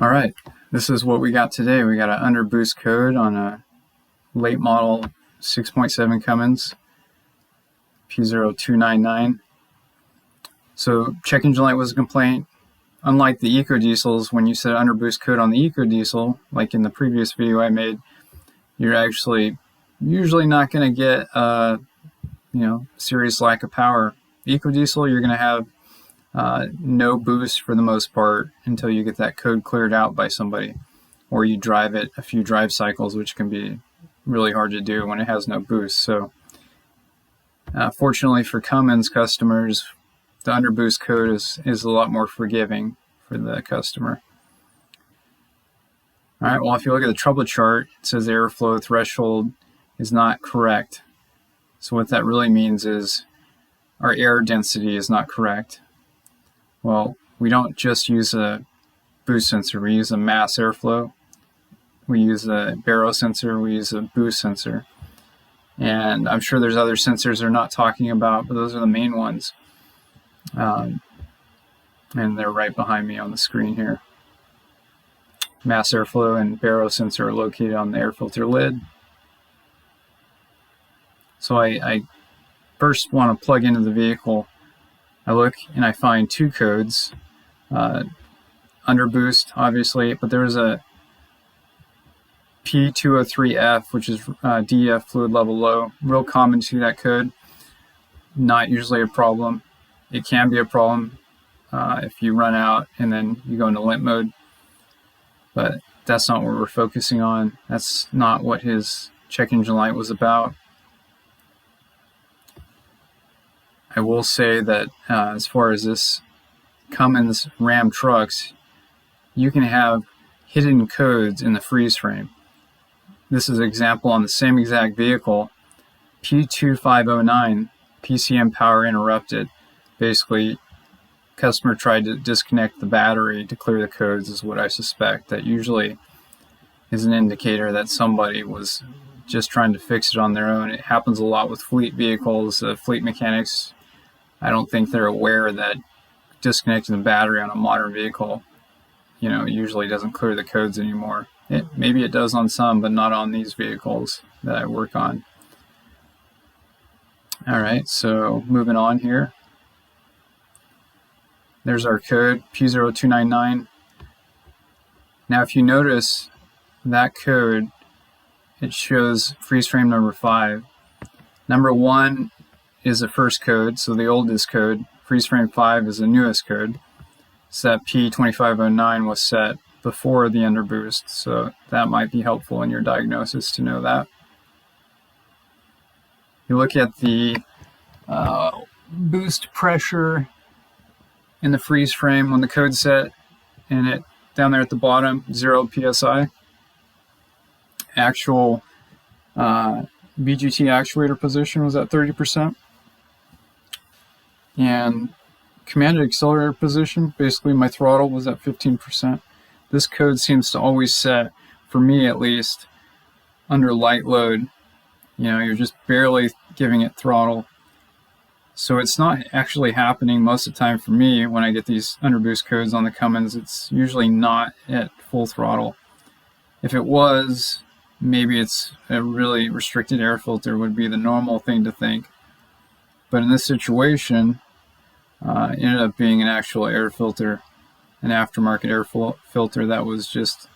All right, this is what we got today. We got an Underboost code on a late model 6.7 Cummins P0299. So check engine light was a complaint. Unlike the eco-diesels, when you set Underboost code on the eco-diesel, like in the previous video I made, you're actually usually not going to get serious lack of power. Eco-diesel, you're going to have no boost for the most part until you get that code cleared out by somebody, or you drive it a few drive cycles, which can be really hard to do when it has no boost. So fortunately for Cummins customers, the Underboost code is a lot more forgiving for the customer. All right, well, if you look at the trouble chart, it says airflow threshold is not correct. So what that really means is our air density is not correct. Well, we don't just use a boost sensor. We use a mass airflow. We use a baro sensor. We use a boost sensor. And I'm sure there's other sensors they're not talking about, but those are the main ones. And they're right behind me on the screen here. Mass airflow and baro sensor are located on the air filter lid. So I first want to plug into the vehicle. I look and I find two codes, Underboost, obviously, but there's a P203F, which is DEF, fluid level low. Real common to see that code. Not usually a problem. It can be a problem if you run out and then you go into limp mode, but that's not what we're focusing on. That's not what his check engine light was about. I will say that as far as this Cummins Ram trucks, you can have hidden codes in the freeze frame. This is an example on the same exact vehicle, P2509, PCM power interrupted. Basically, customer tried to disconnect the battery to clear the codes is what I suspect. That usually is an indicator that somebody was just trying to fix it on their own. It happens a lot with fleet vehicles. Fleet mechanics, I don't think they're aware that disconnecting the battery on a modern vehicle, usually doesn't clear the codes anymore. Maybe it does on some, but not on these vehicles that I work on. All right, so moving on here. There's our code, P0299. Now, if you notice that code, it shows freeze frame number 5. Number 1 is the first code, so the oldest code. Freeze frame 5 is the newest code. So that P2509 was set before the Underboost, so that might be helpful in your diagnosis to know that. You look at the boost pressure in the freeze frame when the code's set, and it down there at the bottom, 0 psi. Actual BGT actuator position was at 30%. And commanded accelerator position, basically my throttle, was at 15%. This code seems to always set, for me at least, under light load. You're just barely giving it throttle. So it's not actually happening most of the time for me when I get these Underboost codes on the Cummins. It's usually not at full throttle. If it was, maybe it's a really restricted air filter would be the normal thing to think. But in this situation, it ended up being an actual air filter, an aftermarket air filter that was just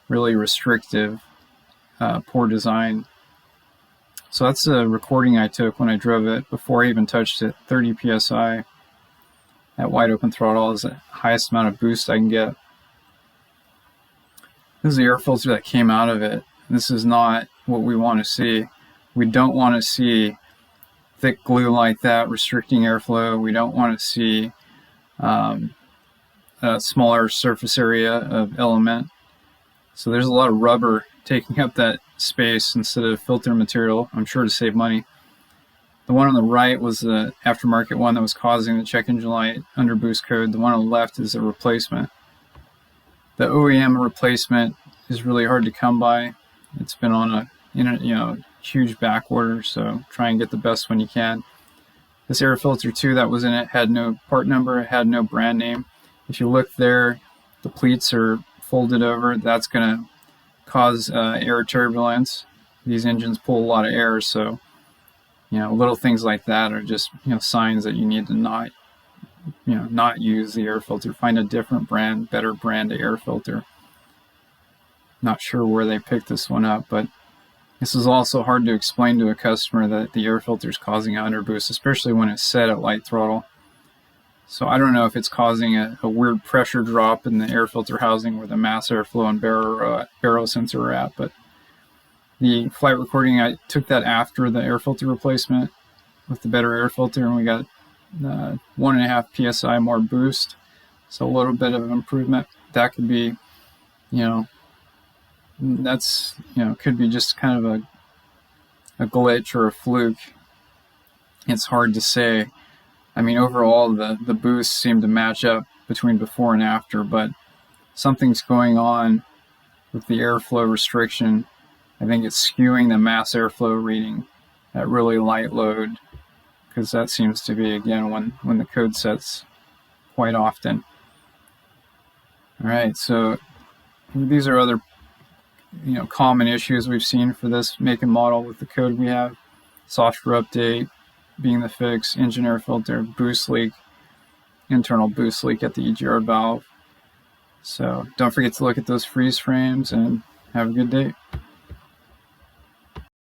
really restrictive, poor design. So that's a recording I took when I drove it before I even touched it. 30 psi at wide open throttle is the highest amount of boost I can get. This is the air filter that came out of it. This is not what we want to see. We don't want to see thick glue like that restricting airflow. We don't want to see a smaller surface area of element. So there's a lot of rubber taking up that space instead of filter material, I'm sure to save money. The one on the right was the aftermarket one that was causing the check engine light Underboost code. The one on the left is a replacement. The OEM replacement is really hard to come by. It's been on a huge back order, so try and get the best one you can. This air filter too that was in it had no part number, it had no brand name. If you look there, the pleats are folded over, that's going to cause air turbulence. These engines pull a lot of air, so little things like that are just signs that you need to not use the air filter. Find a different brand, better brand air filter. Not sure where they picked this one up, but this is also hard to explain to a customer that the air filter is causing an underboost, especially when it's set at light throttle. So I don't know if it's causing a weird pressure drop in the air filter housing where the mass airflow and baro sensor are at, but the flight recording, I took that after the air filter replacement with the better air filter, and we got 1.5 psi more boost, so a little bit of improvement. That could be, that's could be just kind of a glitch or a fluke. It's hard to say. I mean, overall the boosts seem to match up between before and after, but something's going on with the airflow restriction. I think it's skewing the mass airflow reading at really light load, because that seems to be, again, when the code sets quite often. All right, so these are other common issues we've seen for this make and model with the code we have. Software update being the fix, engine air filter, boost leak, internal boost leak at the EGR valve. So don't forget to look at those freeze frames, and have a good day.